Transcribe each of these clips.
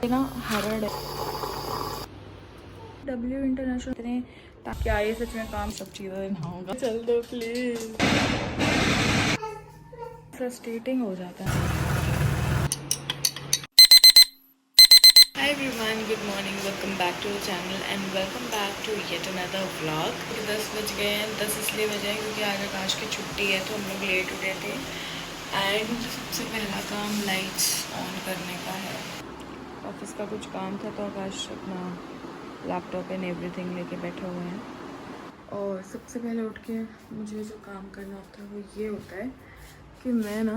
ये ना हरड़ है W इंटरनेशनल इतने क्या ये सच में काम सब चीज़ों से नहाऊंगा। चल दो प्लीज, फ्रस्ट्रेटिंग हो जाता है। Hi everyone, good morning, welcome back to the channel and welcome back to yet another vlog। 10 बज गए हैं, 10 इसलिए बजे हैं क्योंकि आज आकाश की छुट्टी है तो हम लोग लेट उठे थे। एंड सबसे पहला काम लाइट्स ऑन करने का है। ऑफिस का कुछ काम था तो आकाश अपना लैपटॉप एंड एवरीथिंग लेके बैठे हुए हैं। और सबसे पहले उठ के मुझे जो काम करना होता है वो ये होता है कि मैं ना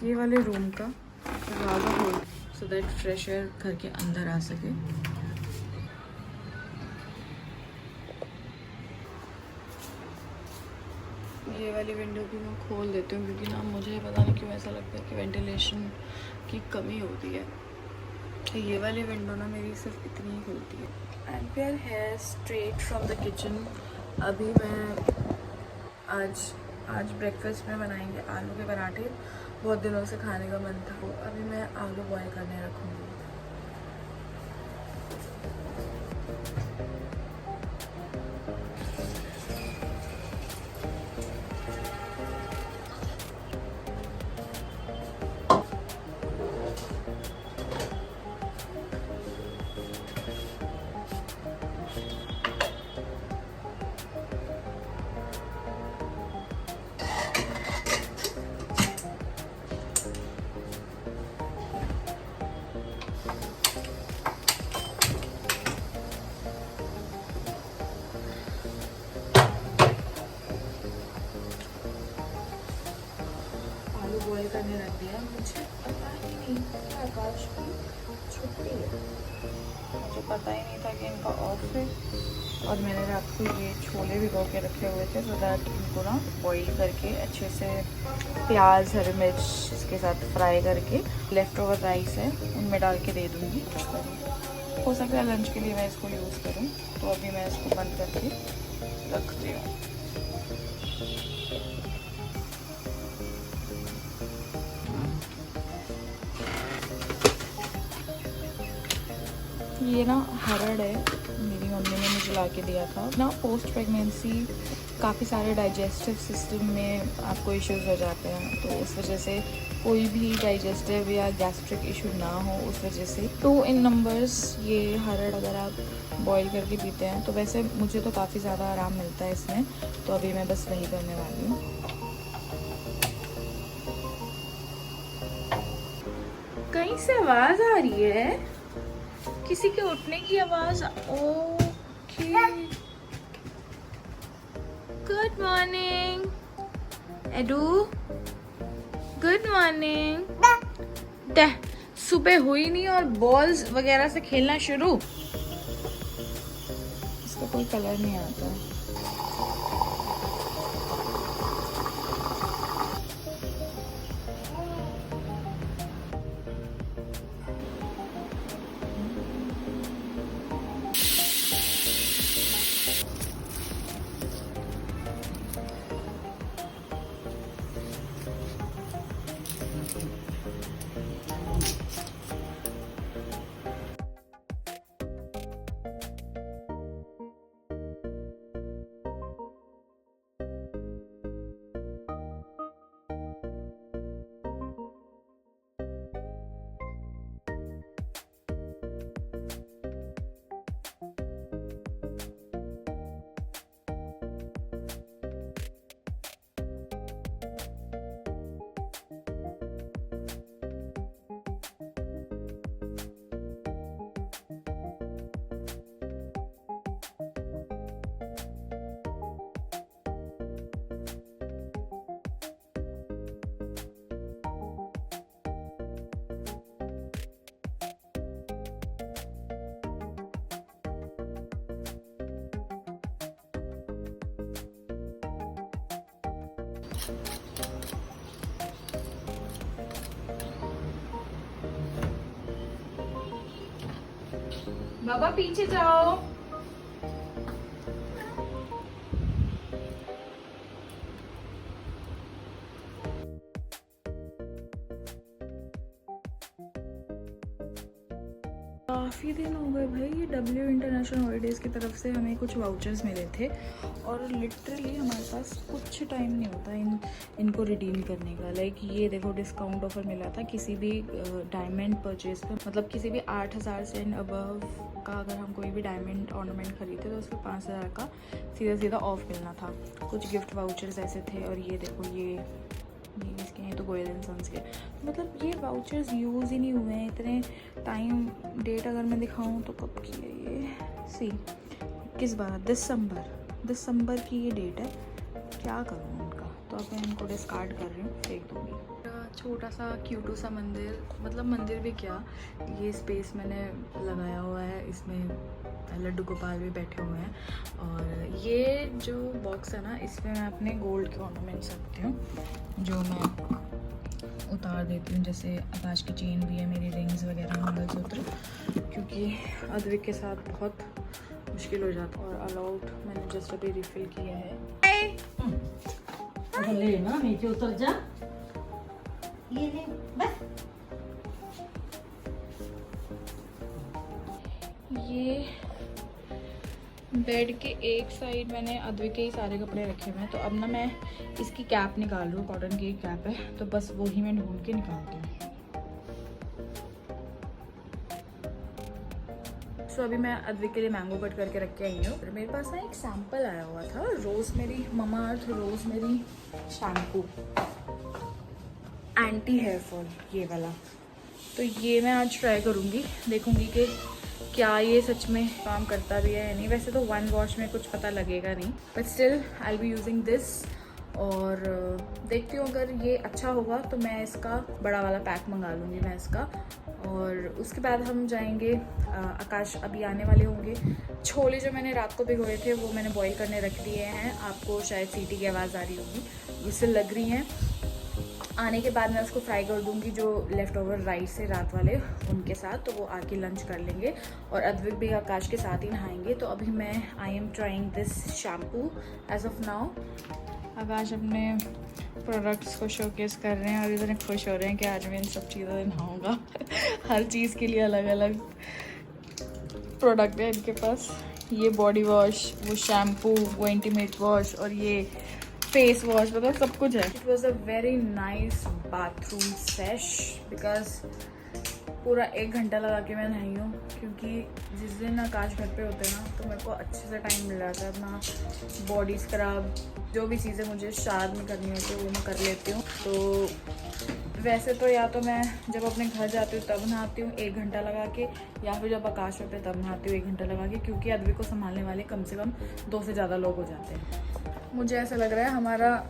ये वाले रूम का दरवाज़ा खोल सो दैट फ्रेश एयर घर के अंदर आ सके। ये वाली विंडो भी मैं खोल देती हूँ क्योंकि ना मुझे पता नहीं क्यों ऐसा लगता है कि वेंटिलेशन की कमी होती है। तो ये वाली विंडो ना मेरी सिर्फ इतनी ही खुलती है। And we are here straight from the kitchen. अभी मैं आज ब्रेकफास्ट में बनाएंगे आलू के पराठे। बहुत दिनों से खाने का मन था, वो अभी मैं आलू बॉयल करने रखूँगी। बॉयल करने रख दिया। मुझे पता ही नहीं था कि आकाश की छुट्टी है, मुझे पता ही नहीं था कि इनका ऑफ है। और मैंने रात को ये छोले भिगो के रखे हुए थे सो दैट इनको ना बॉईल करके अच्छे से प्याज हरी मिर्च इसके साथ फ्राई करके लेफ्ट ओवर राइस है उनमें डाल के दे दूँगी। हो सकता है लंच के लिए मैं इसको यूज़ करूँ, तो अभी मैं इसको बंद करके रखती हूँ। ये ना हरड़ है, मेरी मम्मी ने मुझे ला के दिया था ना। पोस्ट प्रेगनेंसी काफ़ी सारे डाइजेस्टिव सिस्टम में आपको इश्यूज हो जाते हैं, तो उस वजह से कोई भी डाइजेस्टिव या गैस्ट्रिक इशू ना हो उस वजह से 2 in numbers ये हरड़ अगर आप बॉईल करके पीते हैं तो वैसे मुझे तो काफ़ी ज़्यादा आराम मिलता है इसमें। तो अभी मैं बस वही करने वाली हूँ। कहीं से आवाज़ आ रही है, किसी के उठने की आवाज। Okay, good morning edu, good morning. सुबह हुई नहीं और बॉल्स वगैरह से खेलना शुरू। इसका कोई कलर नहीं आता। बाबा पीछे जाओ। काफ़ी दिन हो गए भाई, ये W इंटरनेशनल हॉलीडेज़ की तरफ से हमें कुछ वाउचर्स मिले थे और लिटरली हमारे पास कुछ टाइम नहीं होता इनको रिडीम करने का। लाइक ये देखो डिस्काउंट ऑफर मिला था किसी भी डायमंड परचेज पे, मतलब किसी भी 8,000 से अबव का अगर हम कोई भी डायमंड ऑर्नामेंट खरीदते तो उस पर 5,000 का सीधा सीधा ऑफ मिलना था। कुछ गिफ्ट वाउचर्स ऐसे थे और ये देखो ये इसके हैं तो गोयल एंड सन्स के, मतलब ये वाउचर्स यूज़ ही नहीं हुए हैं इतने टाइम। डेट अगर मैं दिखाऊं तो कब की है ये, सी किस बार, दिसंबर की ये डेट है। क्या करूँ उनका, तो अब मैं इनको डिस्कार्ड कर रही हूँ, फेंक दूँगी। छोटा सा क्यूटू सा मंदिर, मतलब मंदिर भी क्या, ये स्पेस मैंने लगाया हुआ है, इसमें लड्डू गोपाल भी बैठे हुए हैं। और ये जो बॉक्स है ना, इसमें मैं अपने गोल्ड के ऑर्नामेंट्स रखती हूँ जो मैं उतार देती हूँ। जैसे आकाश की चेन भी है, मेरी रिंग्स वगैरह, मंगलसूत्र, क्योंकि अद्विक के साथ बहुत मुश्किल हो जाता है। और अलाउड मैंने जस्ट अभी रिफिल किया है। ले ना नीचे उतर जा, ये ले बस। ये बेड के एक साइड मैंने अद्विक के ही सारे कपड़े रखे हुए हैं, तो अब ना मैं इसकी कैप निकाल रही हूँ। कॉटन की कैप है, तो बस वो ही मैं ढूंढ के निकालती हूँ। सो अभी मैं अद्विक के लिए मैंगो कट करके रख के आई हूँ। मेरे पास ना एक सैम्पल आया हुआ था, rosemary, Mamaearth rosemary shampoo anti hair fall, ये वाला। तो ये मैं आज ट्राई करूँगी, देखूँगी कि क्या ये सच में काम करता भी है या नहीं। वैसे तो 1 वॉश में कुछ पता लगेगा नहीं, but still I will be using this. और देखती हूँ अगर ये अच्छा होगा तो मैं इसका बड़ा वाला पैक मंगा लूँगी मैं इसका। और उसके बाद हम जाएंगे, आकाश अभी आने वाले होंगे। छोले जो मैंने रात को भिगोए थे वो मैंने बॉईल करने रख दिए हैं। आपको शायद सीटी की आवाज़ आ रही होगी, उससे लग रही हैं। आने के बाद मैं उसको फ्राई कर दूंगी, जो लेफ़्ट ओवर राइस है रात वाले उनके साथ, तो वो आके लंच कर लेंगे। और अद्विक भी आकाश के साथ ही नहाएंगे। तो अभी मैं I am trying this shampoo as of now. Akash अपने प्रोडक्ट्स को शोकेस कर रहे हैं और इतने खुश हो रहे हैं कि आज मैं इन सब चीज़ों से नहाऊंगा। हर चीज़ के लिए अलग अलग प्रोडक्ट है इनके पास। ये बॉडी वॉश, वो शैम्पू, वो इंटीमेट वॉश और ये फेस वॉश, मतलब सब कुछ है। It was a very nice bathroom sash because पूरा 1 घंटा लगा के मैं नहाई हूँ, क्योंकि जिस दिन आकाश घर पे होते हैं ना तो मेरे को अच्छे से टाइम मिल जाता है अपना बॉडी स्क्रब, जो भी चीज़ें मुझे शाद में करनी होती है वो मैं कर लेती हूँ। तो वैसे तो या तो मैं जब अपने घर जाती हूँ तब नहाती हूँ 1 घंटा लगा के, या फिर जब आकाश होते तब नहाती हूँ 1 घंटा लगा के, क्योंकि अद्विक को संभालने वाले कम से कम 2 से ज़्यादा लोग हो जाते हैं। मुझे ऐसा लग रहा है हमारा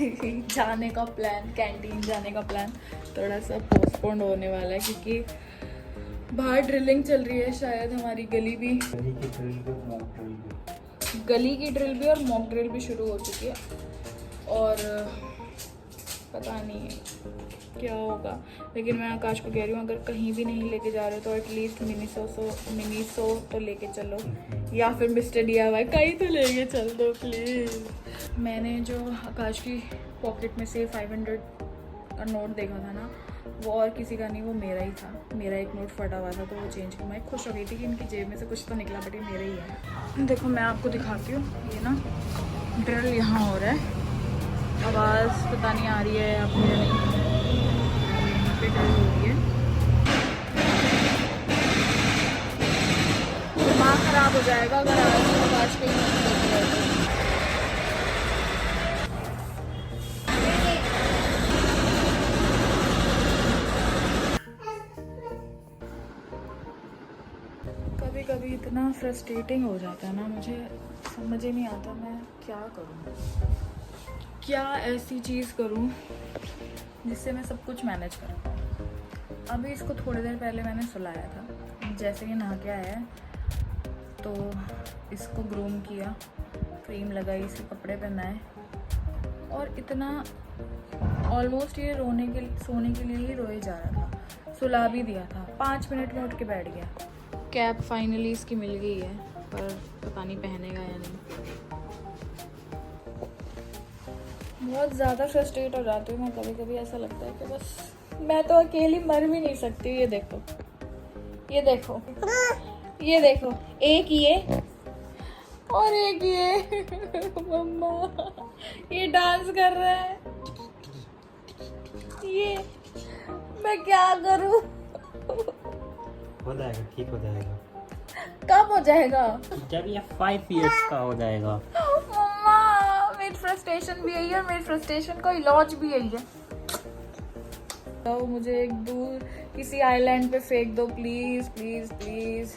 जाने का प्लान, कैंटीन जाने का प्लान थोड़ा सा पोस्टपोन होने वाला है, क्योंकि बाहर ड्रिलिंग चल रही है। शायद हमारी गली की ड्रिल भी और मॉक ड्रिल भी शुरू हो चुकी है। और पता नहीं क्या होगा, लेकिन मैं आकाश को कह रही हूँ अगर कहीं भी नहीं लेके जा रहे हो तो एटलीस्ट मिनी सो तो लेके चलो, या फिर मिस्टर DIY कहीं तो लेके चल दो प्लीज़। मैंने जो आकाश की पॉकेट में से 500 का नोट देखा था ना, वो और किसी का नहीं, वो मेरा ही था। मेरा एक नोट फटा हुआ था तो वो चेंज किया। मैं खुश हो गई थी कि इनकी जेब में से कुछ तो निकला, बट ये मेरा ही है। देखो मैं आपको दिखाती हूँ, ये ना ड्रिल यहाँ हो रहा है, आवाज़ पता नहीं आ रही है आपको या नहीं, यहाँ पे ड्रिल हो रही है। दिमाग ख़राब हो जाएगा अगर आवाज़ कहीं नहीं रहे तो। कभी कभी इतना फ्रस्ट्रेटिंग हो जाता है ना, मुझे समझ ही नहीं आता मैं क्या करूँ, क्या ऐसी चीज़ करूँ जिससे मैं सब कुछ मैनेज कर पाऊँ। अभी इसको थोड़ी देर पहले मैंने सुलाया था, जैसे ही नहा के आया है तो इसको ग्रूम किया, क्रीम लगाई, इसके कपड़े पहनाए, और इतना ऑलमोस्ट ये सोने के लिए ही रोए जा रहा था। सुला भी दिया था, 5 मिनट में उठ के बैठ गया। कैप फाइनली इसकी मिल गई है, पर पता नहीं पहनेगा या नहीं। बहुत ज़्यादा फ्रस्ट्रेट हो जाती हूँ मैं कभी कभी, ऐसा लगता है कि बस मैं तो अकेली मर भी नहीं सकती। ये देखो ये देखो, ये देखो, एक ये और एक ये। मम्मा ये डांस कर रहा है, ये मैं क्या करूं? हो जाएगा, ठीक हो जाएगा। कब हो जाएगा? जब ये 5 इयर्स का हो जाएगा। मम्मा मेरी फ्रस्ट्रेशन भी यही है और मेरी फ्रस्ट्रेशन का इलाज भी यही है। तो मुझे एक दूर किसी आइलैंड पे फेंक दो प्लीज प्लीज प्लीज।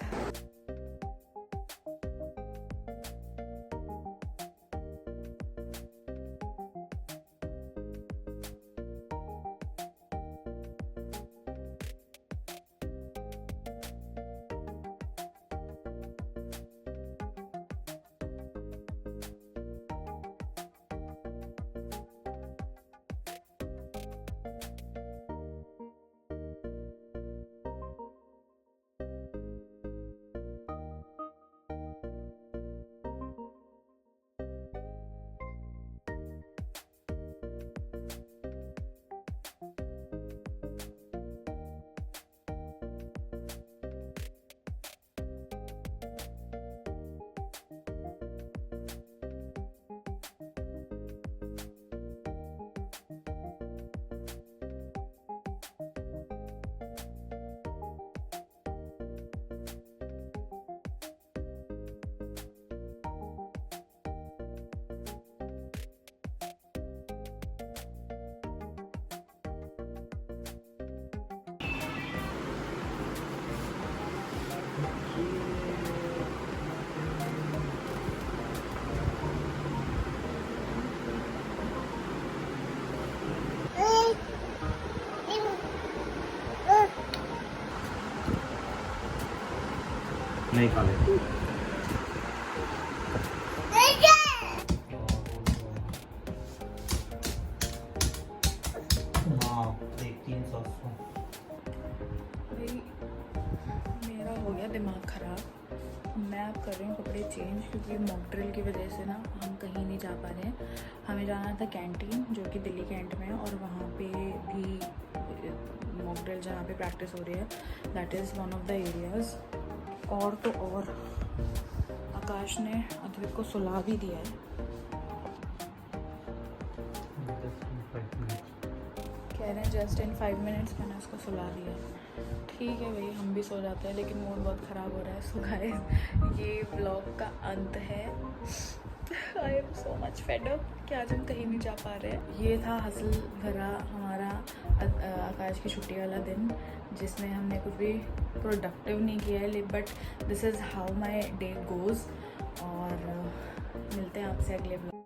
नहीं खा ले। मेरा हो गया दिमाग खराब। मैं अब कर रही हूँ कपड़े चेंज, क्योंकि मॉक ड्रिल की वजह से ना हम कहीं नहीं जा पा रहे हैं। हमें जाना था कैंटीन, जो कि दिल्ली कैंट में है, और वहाँ पे भी मॉक ड्रिल जहाँ पे प्रैक्टिस हो रही है, that is one of the areas. और तो और आकाश ने अद्विक को सुला भी दिया है। कह रहे हैं जस्ट इन 5 मिनट्स मैंने उसको सुला दिया है। ठीक है भाई, हम भी सो जाते हैं, लेकिन मूड बहुत ख़राब हो रहा है। सो गाइस, ये व्लॉग का अंत है। I am so much fed up कि आज हम कहीं नहीं जा पा रहे हैं। ये था हसल भरा हमारा आकाश की छुट्टी वाला दिन, जिसमें हमने कुछ भी प्रोडक्टिव नहीं किया है, but this is how my day goes. और मिलते हैं आपसे अगले व्लॉग।